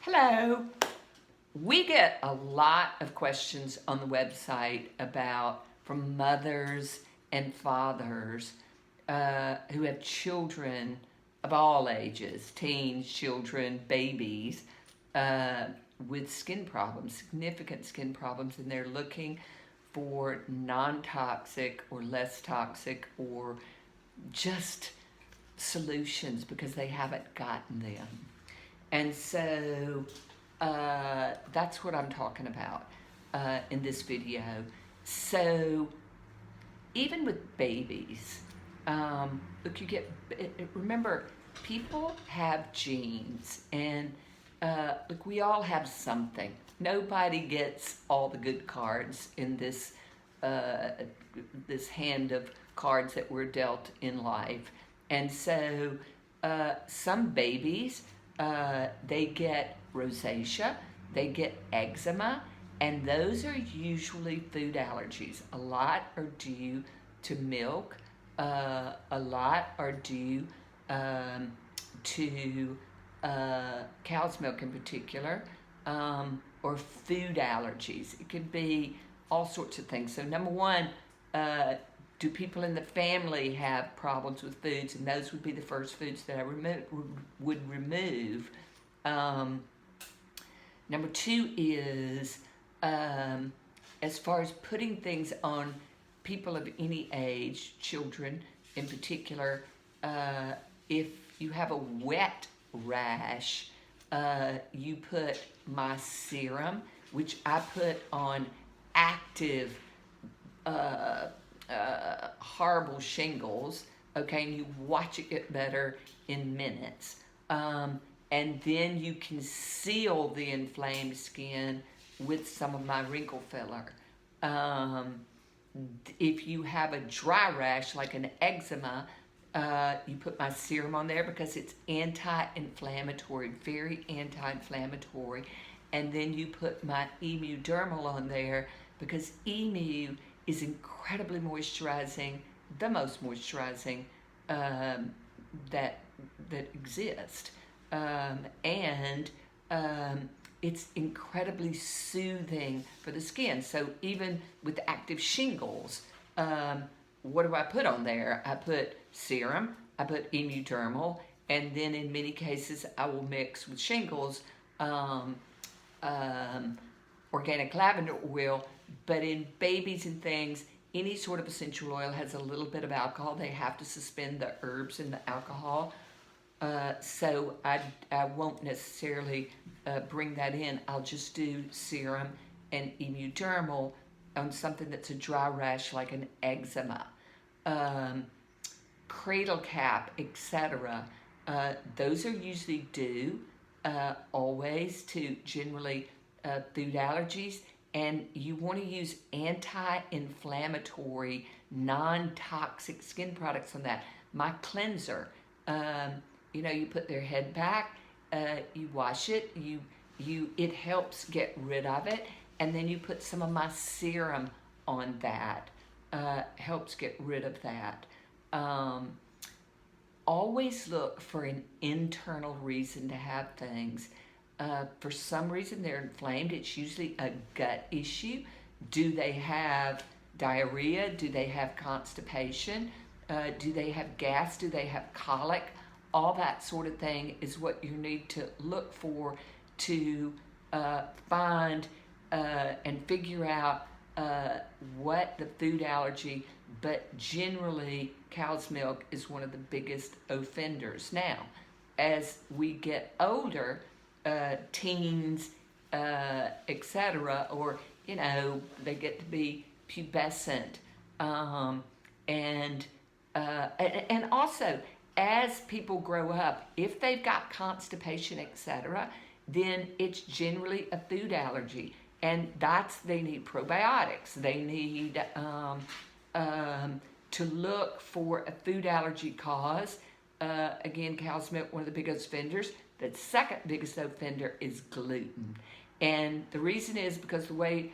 Hello. We get a lot of questions on the website from mothers and fathers who have children of all ages, teens, children, babies, uh, with skin problems, significant skin problems, and they're looking for non toxic or less toxic or just solutions because they haven't gotten them. And so that's what I'm talking about in this video. So even with babies, look, remember, people have genes, and look, we all have something. Nobody gets all the good cards in uh, this hand of cards that we're dealt in life. And so some babies, they get rosacea, they get eczema, and those are usually food allergies. A lot are due to milk, a lot are due to cow's milk in particular, or food allergies. It could be all sorts of things. So, number one, do people in the family have problems with foods? And those would be the first foods that I would remove. Number two is, as far as putting things on people of any age, children in particular, if you have a wet rash, you put my serum, which I put on active horrible shingles, okay, and you watch it get better in minutes. And then you can seal the inflamed skin with some of my wrinkle filler. If you have a dry rash like an eczema, you put my serum on there because it's anti-inflammatory, very anti-inflammatory. And then you put my Emu-Dermal on there because Emu is incredibly moisturizing, the most moisturizing that exists. And it's incredibly soothing for the skin. So even with active shingles, what do I put on there? I put serum, I put Emu-Dermal, and then in many cases I will mix with shingles organic lavender oil. But in babies and things, any sort of essential oil has a little bit of alcohol. They have to suspend the herbs and the alcohol. So I won't necessarily bring that in. I'll just do serum and Emu-Dermal on something that's a dry rash like an eczema. Cradle cap, etc. Those are usually due always to generally food allergies, and you want to use anti-inflammatory, non-toxic skin products on that. My cleanser, you put their head back, you wash it, it helps get rid of it, and then you put some of my serum on that, helps get rid of that. Always look for an internal reason to have things. For some reason they're inflamed. It's usually a gut issue. Do they have diarrhea? Do they have constipation? Do they have gas? Do they have colic? All that sort of thing is what you need to look for to find and figure out what the food allergy, but generally cow's milk is one of the biggest offenders. Now, as we get older, teens, etc., or they get to be pubescent, and also as people grow up, if they've got constipation, etc., then it's generally a food allergy, and they need probiotics. They need to look for a food allergy cause. Again, cow's milk, one of the biggest offenders. The second biggest offender is gluten. And the reason is because the way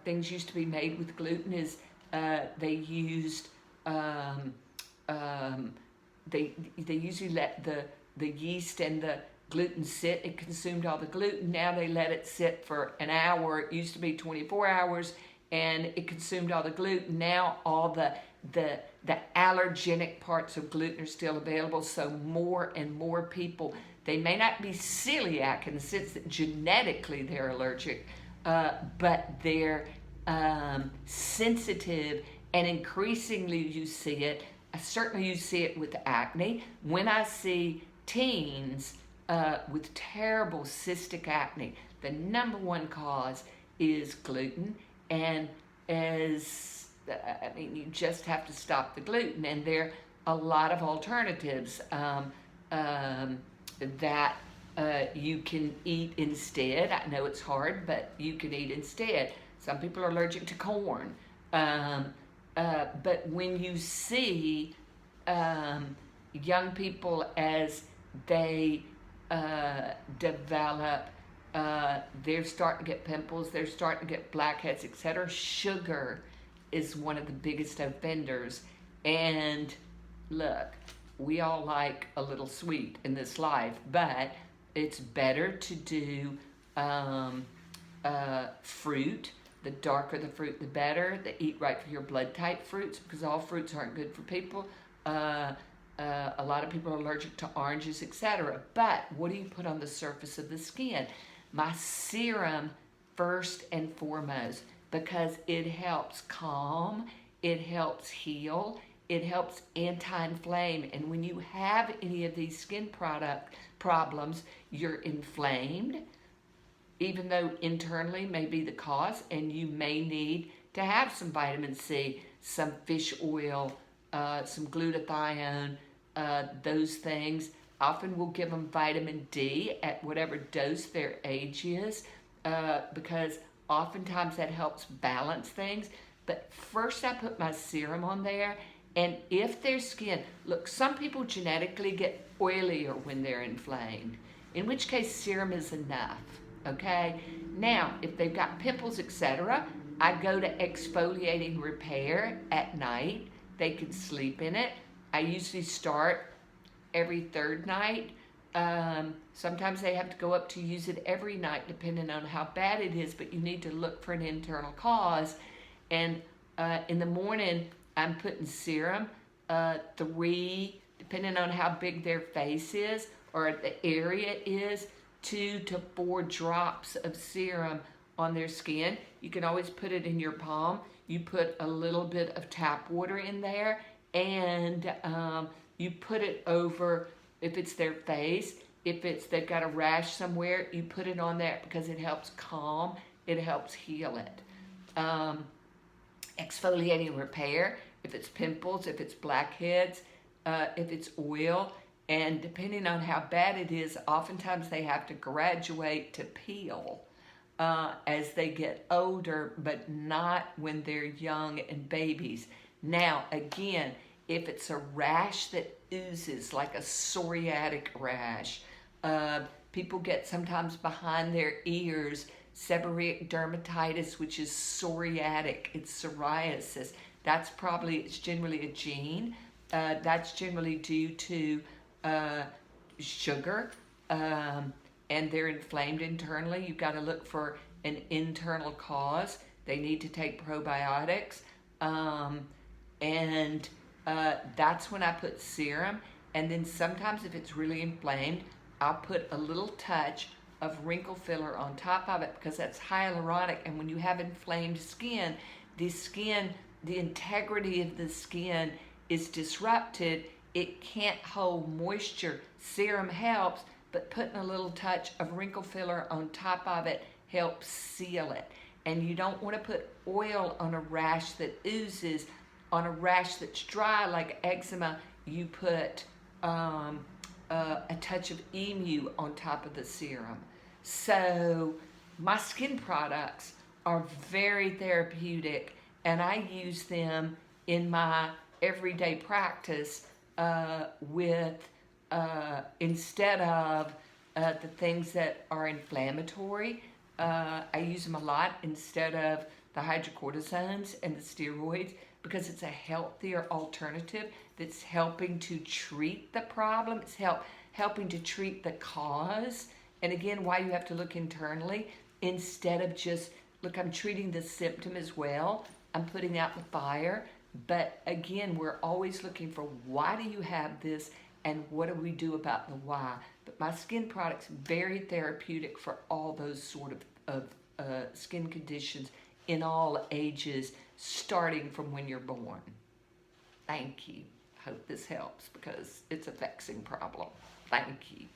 things used to be made with gluten is they used, they usually let the yeast and gluten sit. It consumed all the gluten. Now they let it sit for an hour. It used to be 24 hours, and it consumed all the gluten. Now all the allergenic parts of gluten are still available. So more and more people, they may not be celiac in the sense that genetically they're allergic, but they're sensitive, and increasingly you see it. Certainly you see it with acne. When I see teens with terrible cystic acne, the number one cause is gluten, and you just have to stop the gluten, and there are a lot of alternatives that you can eat instead. I know it's hard, but you can eat instead. Some people are allergic to corn. But when you see young people as they develop, they're starting to get pimples, they're starting to get blackheads, etc. Sugar is one of the biggest offenders. And look, we all like a little sweet in this life, but it's better to do fruit. The darker the fruit, the better. The eat right for your blood type fruits, because all fruits aren't good for people. A lot of people are allergic to oranges, etc. But what do you put on the surface of the skin? My serum, first and foremost, because it helps calm, it helps heal, it helps anti-inflame. And when you have any of these skin product problems, you're inflamed, even though internally may be the cause, and you may need to have some vitamin C, some fish oil, some glutathione, those things. Often we'll give them vitamin D at whatever dose their age is, because oftentimes that helps balance things. But first I put my serum on there, and if their skin, look, some people genetically get oilier when they're inflamed, in which case serum is enough. Okay, now if they've got pimples, etc., I go to exfoliating repair at night. They can sleep in it. I usually start every third night. Sometimes they have to go up to use it every night depending on how bad it is, but you need to look for an internal cause. And in the morning I'm putting serum, 3, depending on how big their face is or the area is, 2 to 4 drops of serum on their skin. You can always put it in your palm. You put a little bit of tap water in there, and you put it over, if it's their face, if they've got a rash somewhere, you put it on there because it helps calm, it helps heal it. Exfoliating repair, if it's pimples, if it's blackheads, if it's oil. And depending on how bad it is, oftentimes they have to graduate to peel as they get older, but not when they're young and babies. Now, again, if it's a rash that oozes, like a psoriatic rash, people get sometimes behind their ears seborrheic dermatitis, which is psoriatic. It's psoriasis. It's generally a gene. That's generally due to sugar, and they're inflamed internally. You've got to look for an internal cause. They need to take probiotics, and that's when I put serum. And then sometimes if it's really inflamed, I'll put a little touch of wrinkle filler on top of it, because that's hyaluronic. And when you have inflamed skin, the integrity of the skin is disrupted. It can't hold moisture. Serum helps, but putting a little touch of wrinkle filler on top of it helps seal it. And you don't want to put oil on a rash that oozes. On a rash that's dry, like eczema, you put a touch of emu on top of the serum. So my skin products are very therapeutic, and I use them in my everyday practice with instead of the things that are inflammatory. I use them a lot instead of the hydrocortisones and the steroids, because it's a healthier alternative that's helping to treat the problem. It's helping to treat the cause. And again, why you have to look internally instead of just, look, I'm treating the symptom as well. I'm putting out the fire. But again, we're always looking for why do you have this and what do we do about the why. But my skin product's very therapeutic for all those sort of skin conditions in all ages, starting from when you're born. Thank you. Hope this helps because it's a vexing problem. Thank you.